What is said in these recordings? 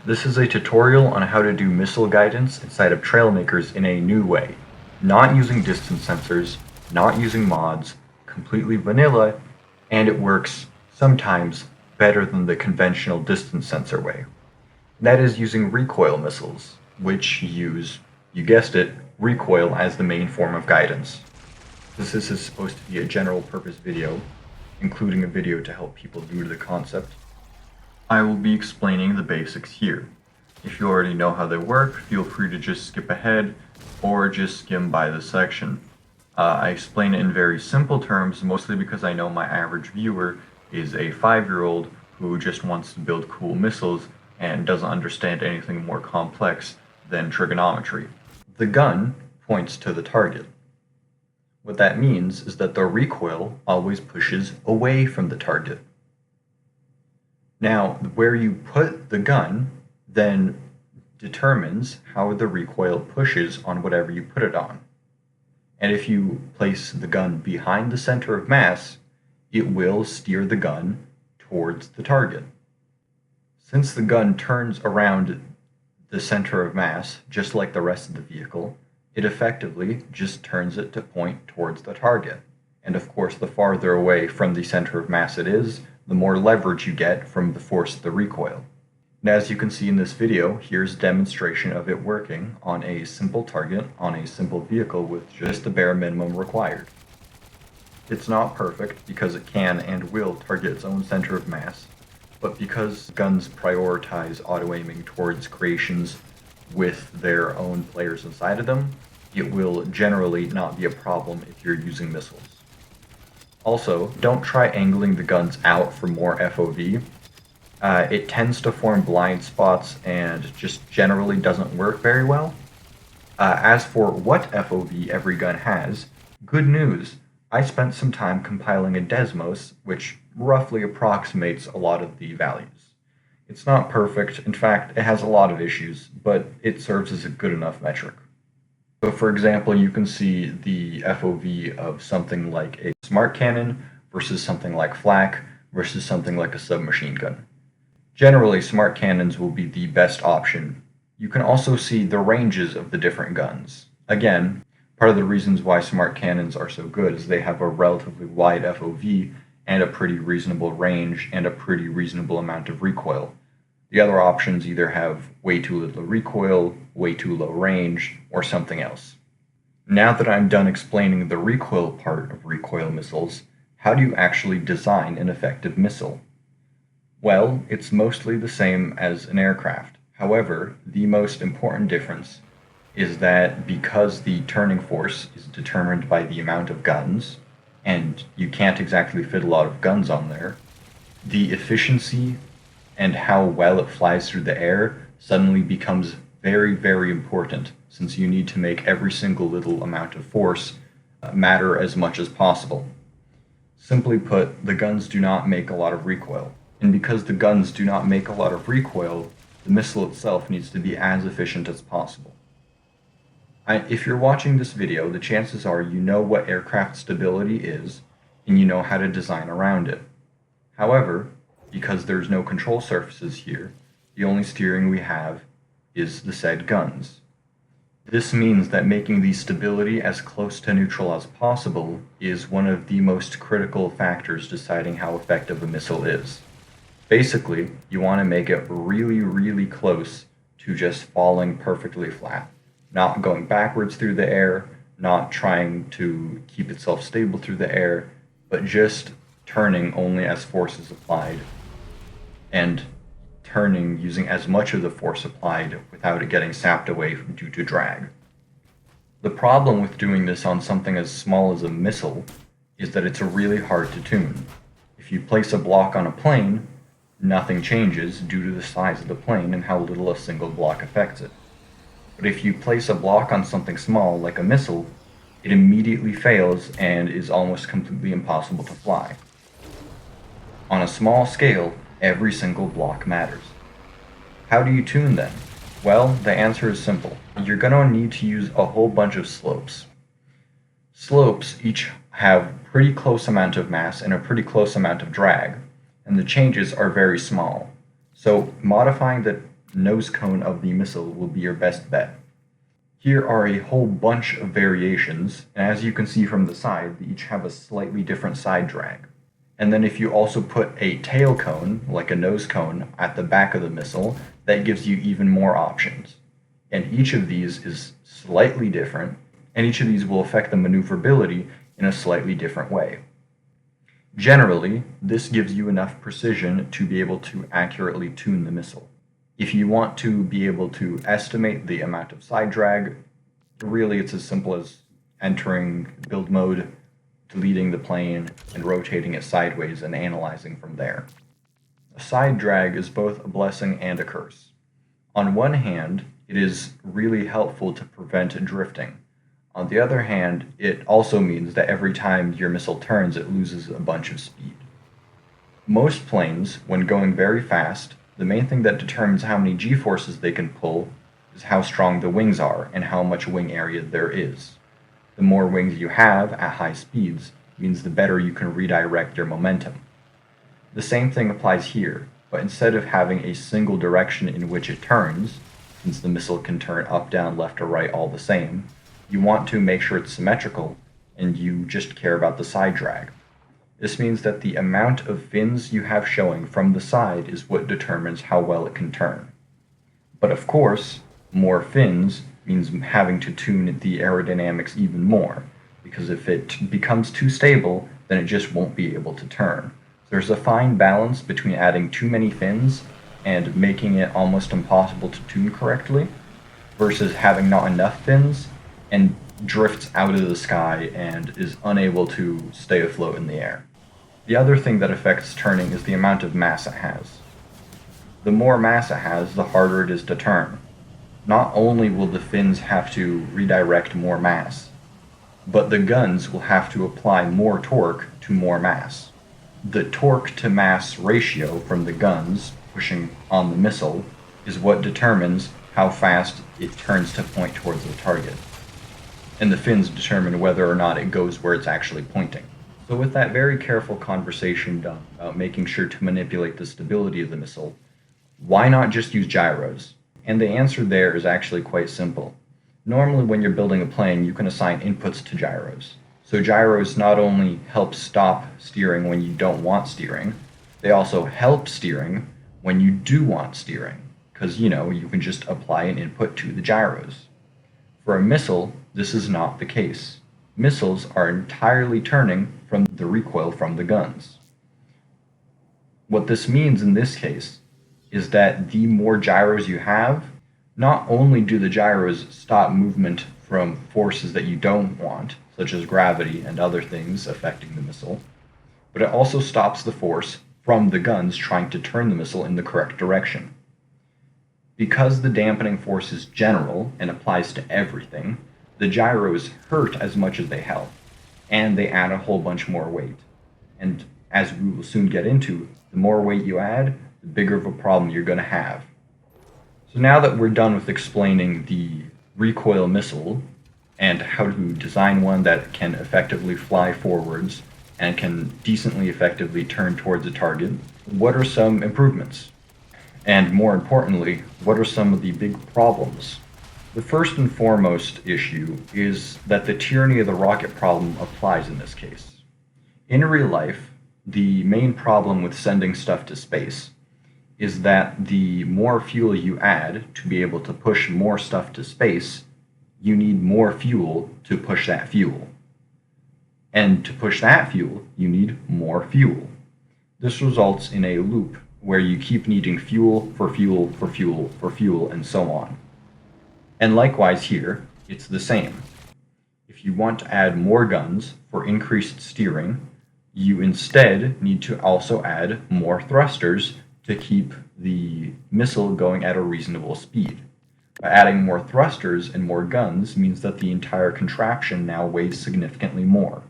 This is a tutorial on how to do missile guidance inside of Trailmakers in a new way. Not using distance sensors, not using mods, completely vanilla, and it works sometimes better than the conventional distance sensor way. That is using recoil missiles, which use, you guessed it, recoil as the main form of guidance. This is supposed to be a general purpose video, including a video to help people new to the concept. I will be explaining the basics here. If you already know how they work, feel free to just skip ahead or just skim by this section. I explain it in very simple terms, mostly because I know my average viewer is a 5-year-old who just wants to build cool missiles and doesn't understand anything more complex than trigonometry. The gun points to the target. What that means is that the recoil always pushes away from the target. Now, where you put the gun then determines how the recoil pushes on whatever you put it on. And if you place the gun behind the center of mass, it will steer the gun towards the target. Since the gun turns around the center of mass, just like the rest of the vehicle, it effectively just turns it to point towards the target. And of course, the farther away from the center of mass it is, the more leverage you get from the force of the recoil. And as you can see in this video, here's a demonstration of it working on a simple target on a simple vehicle with just the bare minimum required. It's not perfect because it can and will target its own center of mass, but because guns prioritize auto-aiming towards creations with their own players inside of them, it will generally not be a problem if you're using missiles. Also, don't try angling the guns out for more FOV. It tends to form blind spots and just generally doesn't work very well. As for what FOV every gun has, good news. I spent some time compiling a Desmos, which roughly approximates a lot of the values. It's not perfect, in fact, it has a lot of issues, but it serves as a good enough metric. So for example, you can see the FOV of something like a smart cannon versus something like flak versus something like a submachine gun. Generally, smart cannons will be the best option. You can also see the ranges of the different guns. Again, part of the reasons why smart cannons are so good is they have a relatively wide FOV and a pretty reasonable range and a pretty reasonable amount of recoil. The other options either have way too little recoil, way too low range, or something else. Now that I'm done explaining the recoil part of recoil missiles, how do you actually design an effective missile? Well, it's mostly the same as an aircraft. However, the most important difference is that because the turning force is determined by the amount of guns, and you can't exactly fit a lot of guns on there, the efficiency and how well it flies through the air suddenly becomes very, very important, since you need to make every single little amount of force matter as much as possible. Simply put, the guns do not make a lot of recoil. And because the guns do not make a lot of recoil, the missile itself needs to be as efficient as possible. If you're watching this video, the chances are you know what aircraft stability is, and you know how to design around it. However, because there's no control surfaces here, the only steering we have is the said guns. This means that making the stability as close to neutral as possible is one of the most critical factors deciding how effective a missile is. Basically, you want to make it really, really close to just falling perfectly flat. Not going backwards through the air, not trying to keep itself stable through the air, but just turning only as force is applied, and turning using as much of the force applied without it getting sapped away due to drag. The problem with doing this on something as small as a missile is that it's really hard to tune. If you place a block on a plane, nothing changes due to the size of the plane and how little a single block affects it. But if you place a block on something small, like a missile, it immediately fails and is almost completely impossible to fly. On a small scale, every single block matters. How do you tune then? Well, the answer is simple. You're going to need to use a whole bunch of slopes. Slopes each have pretty close amount of mass and a pretty close amount of drag, and the changes are very small. So modifying the nose cone of the missile will be your best bet. Here are a whole bunch of variations, and as you can see from the side, they each have a slightly different side drag. And then if you also put a tail cone, like a nose cone, at the back of the missile, that gives you even more options. And each of these is slightly different, and each of these will affect the maneuverability in a slightly different way. Generally, this gives you enough precision to be able to accurately tune the missile. If you want to be able to estimate the amount of side drag, really it's as simple as entering build mode, deleting the plane, and rotating it sideways and analyzing from there. A side drag is both a blessing and a curse. On one hand, it is really helpful to prevent drifting. On the other hand, it also means that every time your missile turns, it loses a bunch of speed. Most planes, when going very fast, the main thing that determines how many g-forces they can pull is how strong the wings are and how much wing area there is. The more wings you have at high speeds means the better you can redirect your momentum. The same thing applies here, but instead of having a single direction in which it turns, since the missile can turn up, down, left, or right all the same, you want to make sure it's symmetrical, and you just care about the side drag. This means that the amount of fins you have showing from the side is what determines how well it can turn. But of course, more fins means having to tune the aerodynamics even more, because if it becomes too stable, then it just won't be able to turn. There's a fine balance between adding too many fins and making it almost impossible to tune correctly, versus having not enough fins and drifts out of the sky and is unable to stay afloat in the air. The other thing that affects turning is the amount of mass it has. The more mass it has, the harder it is to turn. Not only will the fins have to redirect more mass, but the guns will have to apply more torque to more mass. The torque to mass ratio from the guns pushing on the missile is what determines how fast it turns to point towards the target. And the fins determine whether or not it goes where it's actually pointing. So with that very careful conversation done about making sure to manipulate the stability of the missile, why not just use gyros? And the answer there is actually quite simple. Normally when you're building a plane, you can assign inputs to gyros. So gyros not only help stop steering when you don't want steering, they also help steering when you do want steering, because you can just apply an input to the gyros. For a missile, this is not the case. Missiles are entirely turning from the recoil from the guns. What this means in this case is that the more gyros you have, not only do the gyros stop movement from forces that you don't want, such as gravity and other things affecting the missile, but it also stops the force from the guns trying to turn the missile in the correct direction. Because the dampening force is general and applies to everything, the gyros hurt as much as they help, and they add a whole bunch more weight. And as we will soon get into, the more weight you add, the bigger of a problem you're going to have. So now that we're done with explaining the recoil missile and how to design one that can effectively fly forwards and can decently effectively turn towards a target, what are some improvements? And more importantly, what are some of the big problems? The first and foremost issue is that the tyranny of the rocket problem applies in this case. In real life, the main problem with sending stuff to space is that the more fuel you add to be able to push more stuff to space, you need more fuel to push that fuel. And to push that fuel, you need more fuel. This results in a loop where you keep needing fuel for fuel for fuel for fuel and so on. And likewise here, it's the same. If you want to add more guns for increased steering, you instead need to also add more thrusters to keep the missile going at a reasonable speed. By adding more thrusters and more guns means that the entire contraption now weighs significantly more.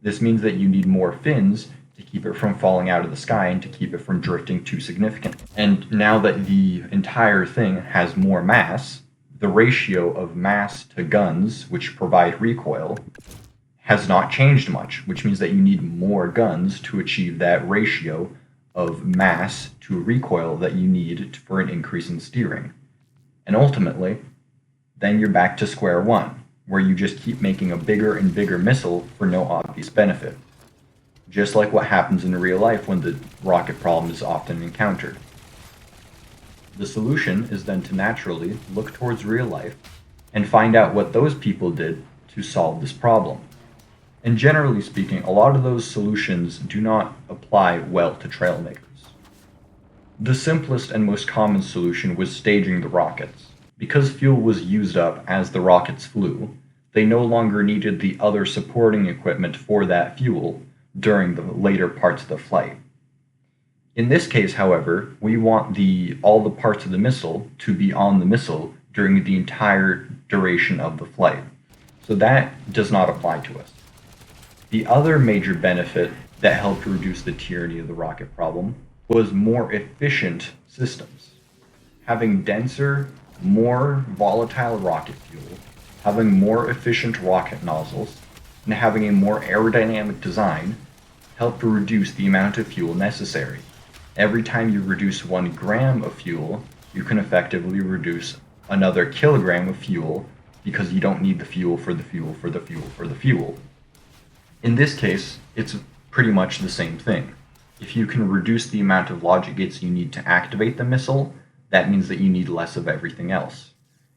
This means that you need more fins to keep it from falling out of the sky and to keep it from drifting too significantly. And now that the entire thing has more mass, the ratio of mass to guns, which provide recoil, has not changed much, which means that you need more guns to achieve that ratio of mass to recoil that you need for an increase in steering. And ultimately, then you're back to square one, where you just keep making a bigger and bigger missile for no obvious benefit. Just like what happens in real life when the rocket problem is often encountered. The solution is then to naturally look towards real life and find out what those people did to solve this problem. And generally speaking, a lot of those solutions do not apply well to Trailmakers. The simplest and most common solution was staging the rockets. Because fuel was used up as the rockets flew, they no longer needed the other supporting equipment for that fuel during the later parts of the flight. In this case, however, we want all the parts of the missile to be on the missile during the entire duration of the flight. So that does not apply to us. The other major benefit that helped reduce the tyranny of the rocket problem was more efficient systems. Having denser, more volatile rocket fuel, having more efficient rocket nozzles, and having a more aerodynamic design helped to reduce the amount of fuel necessary. Every time you reduce 1 gram of fuel, you can effectively reduce another kilogram of fuel because you don't need the fuel for the fuel for the fuel for the fuel. In this case, it's pretty much the same thing. If you can reduce the amount of logic gates you need to activate the missile, that means that you need less of everything else.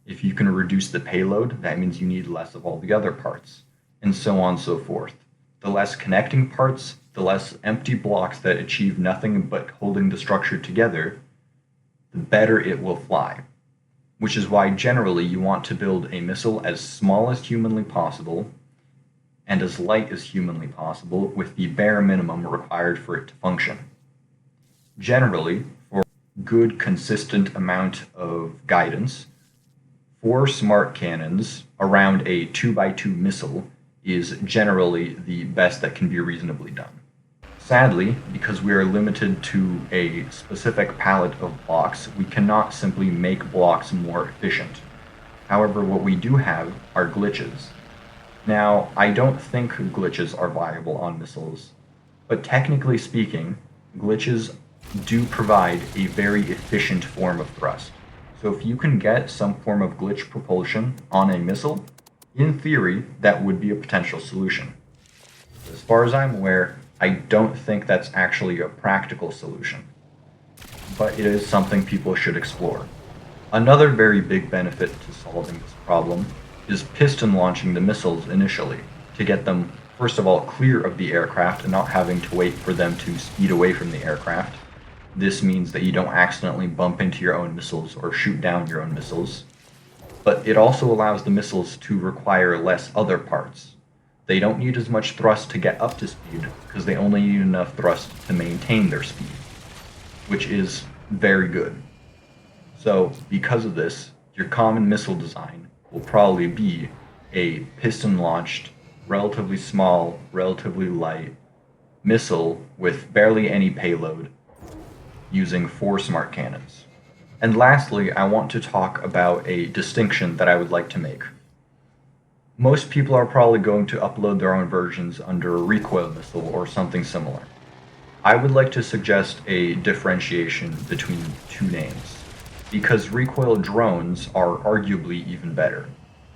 If you can reduce the payload, that means you need less of all the other parts, and so on and so forth. The less connecting parts, the less empty blocks that achieve nothing but holding the structure together, the better it will fly. Which is why generally you want to build a missile as small as humanly possible and as light as humanly possible with the bare minimum required for it to function. Generally, for good consistent amount of guidance, 4 smart cannons around a 2x2 missile is generally the best that can be reasonably done. Sadly, because we are limited to a specific palette of blocks, we cannot simply make blocks more efficient. However, what we do have are glitches. Now, I don't think glitches are viable on missiles, but technically speaking, glitches do provide a very efficient form of thrust. So if you can get some form of glitch propulsion on a missile, in theory, that would be a potential solution. As far as I'm aware, I don't think that's actually a practical solution, but it is something people should explore. Another very big benefit to solving this problem is piston launching the missiles initially, to get them, first of all, clear of the aircraft and not having to wait for them to speed away from the aircraft. This means that you don't accidentally bump into your own missiles or shoot down your own missiles. But it also allows the missiles to require less other parts. They don't need as much thrust to get up to speed, because they only need enough thrust to maintain their speed, which is very good. So, because of this, your common missile design will probably be a piston-launched, relatively small, relatively light missile with barely any payload, using 4 smart cannons. And lastly, I want to talk about a distinction that I would like to make. Most people are probably going to upload their own versions under a Recoil missile or something similar. I would like to suggest a differentiation between 2 names, because Recoil drones are arguably even better.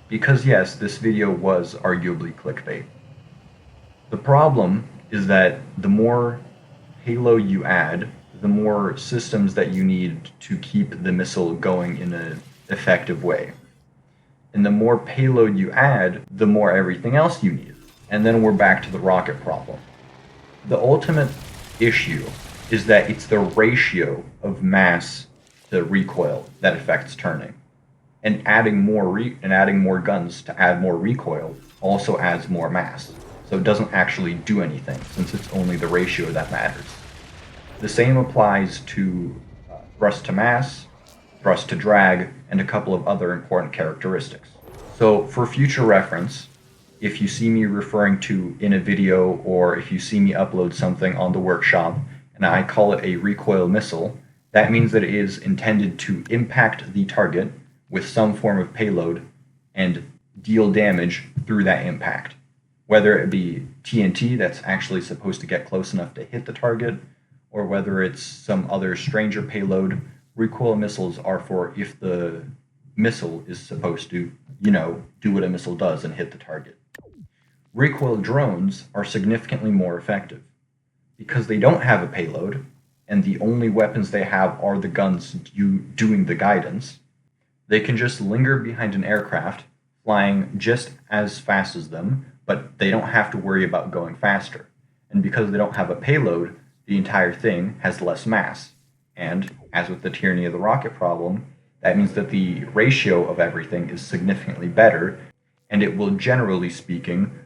Because yes, this video was arguably clickbait. The problem is that the more payload you add, the more systems that you need to keep the missile going in an effective way. And the more payload you add, the more everything else you need. And then we're back to the rocket problem. The ultimate issue is that it's the ratio of mass to recoil that affects turning. And adding more guns to add more recoil also adds more mass. So it doesn't actually do anything, since it's only the ratio that matters. The same applies to thrust to mass, thrust to drag, and a couple of other important characteristics. So for future reference, if you see me referring to in a video, or if you see me upload something on the workshop and I call it a recoil missile, that means that it is intended to impact the target with some form of payload and deal damage through that impact. Whether it be TNT that's actually supposed to get close enough to hit the target, or whether it's some other stranger payload, recoil missiles are for if the missile is supposed to, do what a missile does and hit the target. Recoil drones are significantly more effective because they don't have a payload, and the only weapons they have are the guns doing the guidance. They can just linger behind an aircraft, flying just as fast as them, but they don't have to worry about going faster. And because they don't have a payload, the entire thing has less mass. And, as with the tyranny of the rocket problem, that means that the ratio of everything is significantly better, and it will, generally speaking,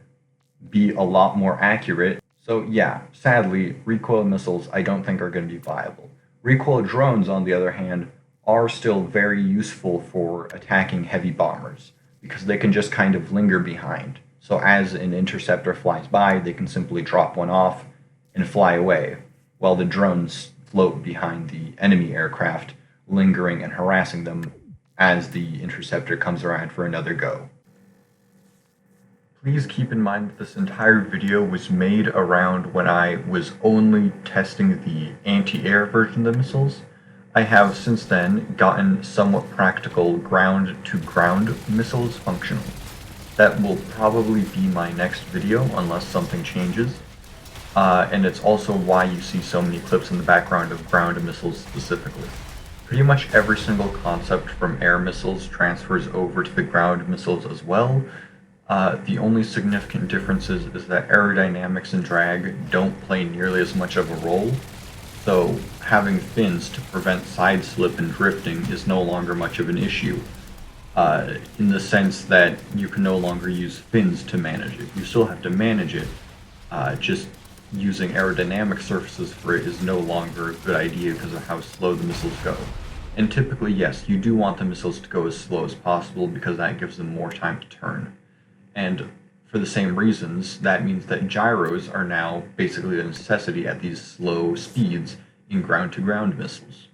be a lot more accurate. So yeah, sadly, recoil missiles I don't think are going to be viable. Recoil drones, on the other hand, are still very useful for attacking heavy bombers, because they can just kind of linger behind. So as an interceptor flies by, they can simply drop one off and fly away, while the drones float behind the enemy aircraft, lingering and harassing them as the interceptor comes around for another go. Please keep in mind that this entire video was made around when I was only testing the anti-air version of the missiles. I have since then gotten somewhat practical ground-to-ground missiles functional. That will probably be my next video unless something changes. And it's also why you see so many clips in the background of ground missiles specifically. Pretty much every single concept from air missiles transfers over to the ground missiles as well. The only significant differences is that aerodynamics and drag don't play nearly as much of a role, so having fins to prevent side slip and drifting is no longer much of an issue, in the sense that you can no longer use fins to manage it. You still have to manage it, just using aerodynamic surfaces for it is no longer a good idea because of how slow the missiles go. And typically, yes, you do want the missiles to go as slow as possible because that gives them more time to turn. And for the same reasons, that means that gyros are now basically a necessity at these slow speeds in ground-to-ground missiles.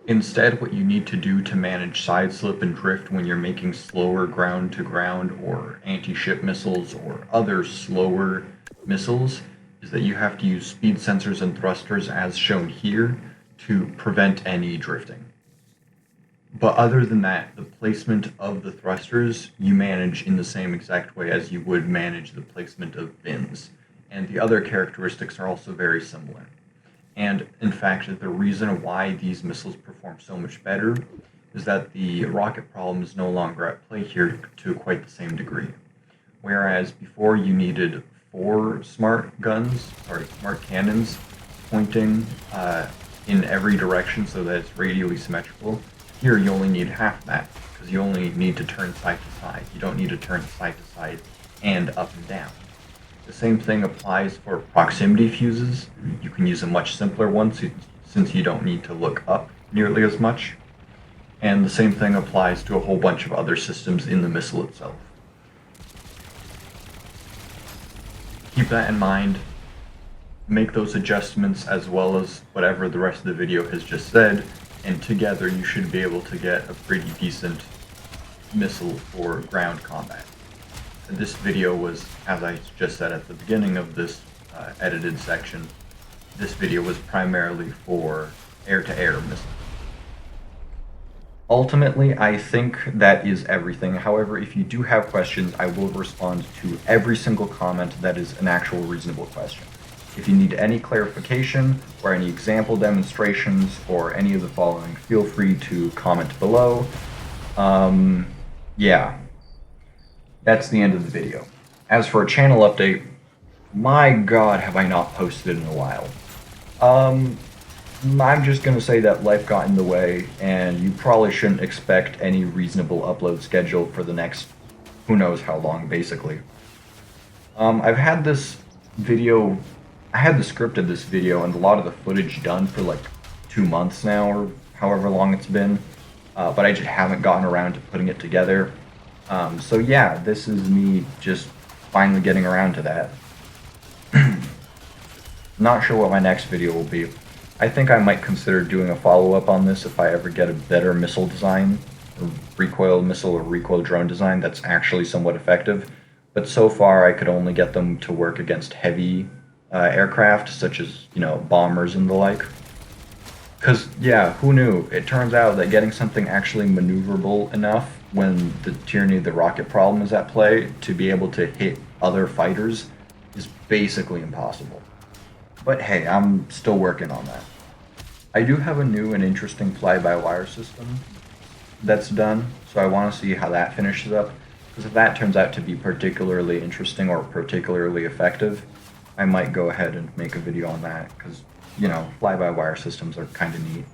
Instead, what you need to do to manage side slip and drift when you're making slower ground-to-ground or anti-ship missiles or other slower missiles is that you have to use speed sensors and thrusters as shown here to prevent any drifting. But other than that, the placement of the thrusters you manage in the same exact way as you would manage the placement of fins, and the other characteristics are also very similar. And in fact, the reason why these missiles perform so much better is that the rocket problem is no longer at play here to quite the same degree. Whereas before you needed 4 smart cannons pointing in every direction so that it's radially symmetrical, here you only need half that, because you only need to turn side to side. You don't need to turn side to side and up and down. The same thing applies for proximity fuses. You can use a much simpler one since you don't need to look up nearly as much. And the same thing applies to a whole bunch of other systems in the missile itself. Keep that in mind. Make those adjustments as well as whatever the rest of the video has just said, and together you should be able to get a pretty decent missile for ground combat. And this video was, as I just said at the beginning of this edited section, this video was primarily for air-to-air missiles. Ultimately, I think that is everything. However, if you do have questions, I will respond to every single comment that is an actual reasonable question. If you need any clarification or any example demonstrations or any of the following, feel free to comment below. Yeah, that's the end of the video. As for a channel update, my god, have I not posted in a while. I'm just going to say that life got in the way, and you probably shouldn't expect any reasonable upload schedule for the next who knows how long, basically. I've had this video, I had the script of this video and a lot of the footage done for like 2 months now, or however long it's been, but I just haven't gotten around to putting it together. So yeah, this is me just finally getting around to that. Not sure what my next video will be. I think I might consider doing a follow-up on this if I ever get a better missile design, or recoil missile or recoil drone design that's actually somewhat effective. But so far I could only get them to work against heavy aircraft, such as, bombers and the like. Because, yeah, who knew? It turns out that getting something actually maneuverable enough when the tyranny of the rocket problem is at play to be able to hit other fighters is basically impossible. But hey, I'm still working on that. I do have a new and interesting fly-by-wire system that's done, so I want to see how that finishes up. Because if that turns out to be particularly interesting or particularly effective, I might go ahead and make a video on that, because, fly-by-wire systems are kind of neat.